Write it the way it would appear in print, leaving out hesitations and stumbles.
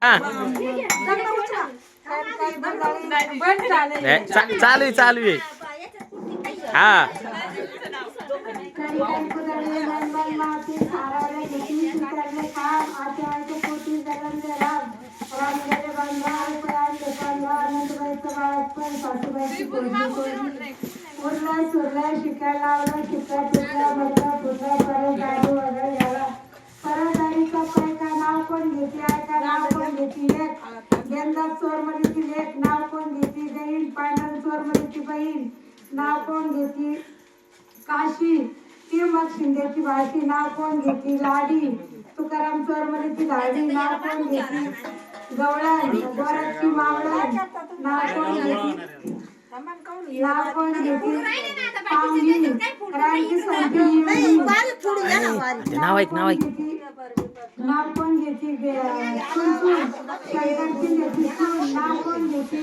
हा चालू आहे चालू आहे हा शिकायला लावलं शिकाय परत आणि का नाव कोण घेते ऐका नाव कोण घेते यंदा चोर मध्ये लेख नाव कोण घेते देईन पांढर चोर मध्ये बहीण नाव कोण घेते काशी ती मग शिंदेची भाषी नाव कोण घेते लाडी तुकाराम चोर मध्ये लाडी नाव कोण घेते गवळा गोराची मावळा नाव कोण घेते नाव कोण घेते पांगी राणी संधी नाव ऐक नाव कोण घेते नाव कोण घेते